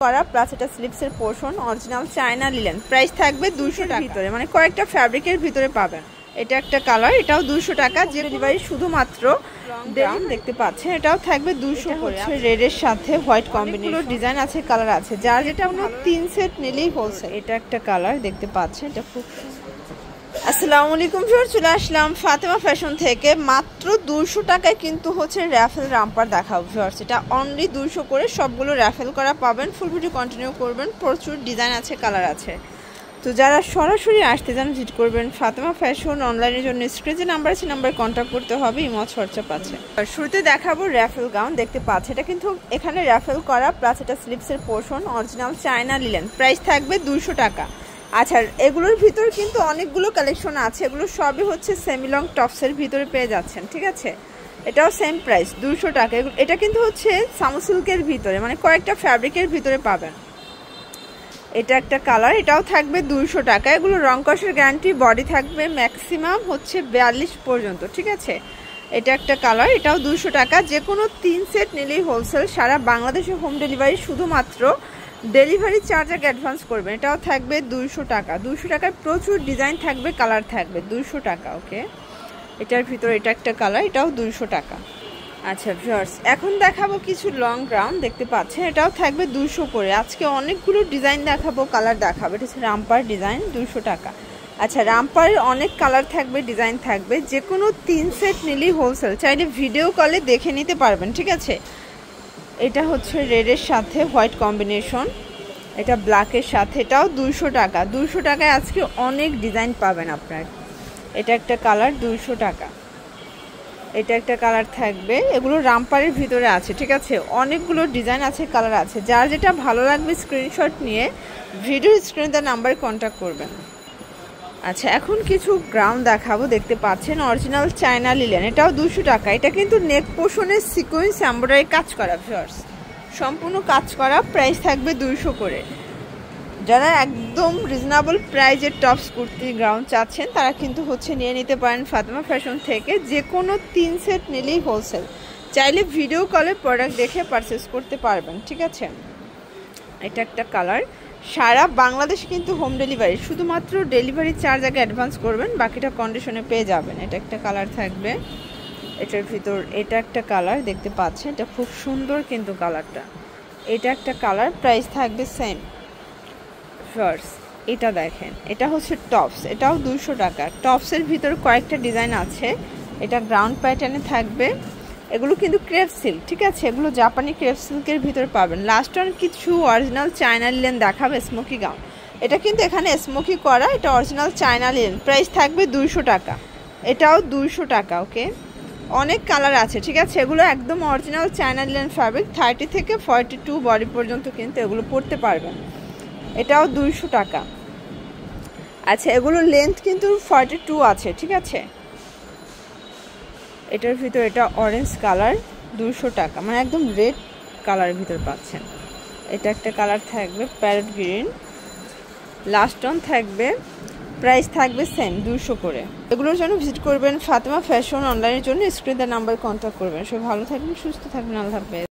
করা প্লাস এটা স্লিপসের portion original China linen price থাকবে 200 টাকা ভিতরে মানে কয়েকটা ফ্যাব্রিকের ভিতরে পাবেন। এটা একটা কালার, এটাও 200 টাকা, যে ডেলিভারি শুধুমাত্র দাম দেখতে পাচ্ছেন। এটাও থাকবে 200 করে, রেডের সাথে হোয়াইট কম্বিনেশন ডিজাইন আছে, কালার আছে, যার যেটা আমরা 3 সেট নিলেই হোলসেল। এটা একটা কালার দেখতে পাচ্ছেন, এটা খুব আসসালামু আলাইকুম ভিউয়ার, চলে আসলাম ফাতেমা ফ্যাশন থেকে। মাত্র 200 টাকায় কিন্তু হচ্ছে র্যাফেল রামপার দেখাবো ভিউয়ার্স। এটা অনলি 200 করে, সবগুলো র্যাফেল করা পাবেন। ফুল ভিডিও কন্টিনিউ করবেন, প্রচুর ডিজাইন আছে, কালার আছে। তো যারা সরাসরি আসতে চান ভিজিট করবেন ফাতেমা ফ্যাশন। অনলাইনের জন্য স্ক্রিনে যে নাম্বার আছে নাম্বারে কন্ট্যাক্ট করতে হবে, ইমো হোয়াটসঅ্যাপ আছে। আর শুরুতে দেখাবো র্যাফেল গাউন দেখতে পাচ্ছেন। এটা কিন্তু এখানে র্যাফেল করা প্লাস এটা স্লিপসের portion original China linen, price থাকবে 200 টাকা। আচ্ছা, এগুলোর ভিতর কিন্তু অনেকগুলো কালেকশন আছে, এগুলো সবই হচ্ছে সেমি লং টপসের ভিতরে পেয়ে যাচ্ছেন, ঠিক আছে। এটাও সেম প্রাইস 200 টাকা। এটা কিন্তু হচ্ছে সামু সিল্কের ভিতরে মানে কয়েকটা ফ্যাব্রিকের ভিতরে পাবেন। এটা একটা কালার, এটাও থাকবে 200 টাকা। এগুলো রং কষের গ্যারান্টি, বডি থাকবে ম্যাক্সিমাম হচ্ছে 42 পর্যন্ত, ঠিক আছে। এটা একটা কালার, এটাও 200 টাকা। যে কোনো 3 সেট নিলেই হোলসেল, সারা বাংলাদেশে হোম ডেলিভারি, শুধুমাত্র ডেলিভারি চার্জ আগে অ্যাডভান্স করবেন। এটাও থাকবে 200 টাকা। 200 টাকায় প্রচুর ডিজাইন থাকবে, কালার থাকবে, 200 টাকা। ওকে, এটার ভিতরে এটা একটা কালার, এটাও 200 টাকা। আচ্ছা ভিউয়ার্স, এখন দেখাবো কিছু লং গাউন দেখতে পাচ্ছেন, এটাও থাকবে 200 করে। আজকে অনেকগুলো ডিজাইন দেখাবো, কালার দেখাবো। এটা হচ্ছে রামপার ডিজাইন, 200 টাকা। আচ্ছা, রামপারের অনেক কালার থাকবে, ডিজাইন থাকবে, যে কোনো 3 সেট নিলেই হোলসেল। চাইলে ভিডিও কলে দেখে নিতে পারবেন, ঠিক আছে। এটা হচ্ছে রেডের সাথে হোয়াইট কম্বিনেশন, এটা ব্ল্যাকের সাথে, এটাও 200 টাকা। 200 টাকায় আজকে অনেক ডিজাইন পাবেন আপনার। এটা একটা কালার, 200 টাকা। এটা একটা কালার থাকবে, এগুলো রামপারের ভিতরে আছে, ঠিক আছে। অনেকগুলো ডিজাইন আছে, কালার আছে, যার যেটা ভালো লাগবে স্ক্রিনশট নিয়ে ভিডিও স্ক্রিনে তার নাম্বারে কন্ট্যাক্ট করবেন। আচ্ছা, এখন কিছু গ্রাউন্ড দেখাবো দেখতে পাচ্ছেন, অরিজিনাল চায়না লিলেন, এটাও 200 টাকা। এটা কিন্তু নেক পোর্শনের সিকোয়েন্স এমব্রয়ডারি কাজ করা ভিউয়ার্স, সম্পূর্ণ কাজ করা, প্রাইস থাকবে 200 করে। যারা একদম রিজনেবল প্রাইজের টপস কুর্তি গ্রাউন্ড চাচ্ছেন তারা কিন্তু হচ্ছে নিয়ে নিতে পারেন ফাতেমা ফ্যাশন থেকে। যে কোনো 3 সেট নিলেই হোলসেল, চাইলে ভিডিও কলে প্রোডাক্ট দেখে পারচেস করতে পারবেন, ঠিক আছে। এটা একটা কালার, সারা বাংলাদেশ কিন্তু হোম ডেলিভারি, শুধুমাত্র ডেলিভারি চার্জ আগে অ্যাডভান্স করবেন, বাকিটা কন্ডিশনে পেয়ে যাবেন। এটা একটা কালার থাকবে, এটার ভিতর এটা একটা কালার দেখতে পাচ্ছেন, এটা খুব সুন্দর কিন্তু কালারটা। এটা একটা কালার, প্রাইস থাকবে সেম। ফার্স্ট এটা দেখেন, এটা হচ্ছে টপস, এটাও 200 টাকা। টপসের ভিতর কয়েকটা ডিজাইন আছে, এটা গ্রাউন্ড প্যাটার্নে থাকবে। এগুলো কিন্তু ক্রেপ সিল্ক, ঠিক আছে, এগুলো জাপানি ক্রেপ সিল্কের ভিতরে পাবেন। লাস্ট অন কিছু অরিজিনাল চায়না লিলেন দেখাবে, স্মোকি গাউন। এটা কিন্তু এখানে স্মোকি করা, এটা অরিজিনাল চায়না লিলেন, প্রাইস থাকবে 200 টাকা। এটাও 200 টাকা। ওকে, অনেক কালার আছে, ঠিক আছে। এগুলো একদম অরিজিনাল চায়না লিলেন ফ্যাব্রিক, 30 থেকে 42 বডি পর্যন্ত কিন্তু এগুলো পরতে পারবেন। এটাও 200 টাকা। আচ্ছা, এগুলো লেন্থ কিন্তু 42 আছে, ঠিক আছে। এটার ভিতর এটা অরেঞ্জ কালার, 200 টাকা, মানে একদম রেড কালারের ভিতর পাচ্ছেন। এটা একটা কালার থাকবে প্যারট গ্রিন, লাস্ট অন থাকবে, প্রাইস থাকবে সেম 200 করে। এগুলোর জন্য ভিজিট করবেন ফাতেমা ফ্যাশন। অনলাইনের জন্য স্ক্রিনে নাম্বার কন্ট্যাক্ট করবেন। সব ভালো থাকবেন, সুস্থ থাকবেন, আল্লাহ হাফেজ।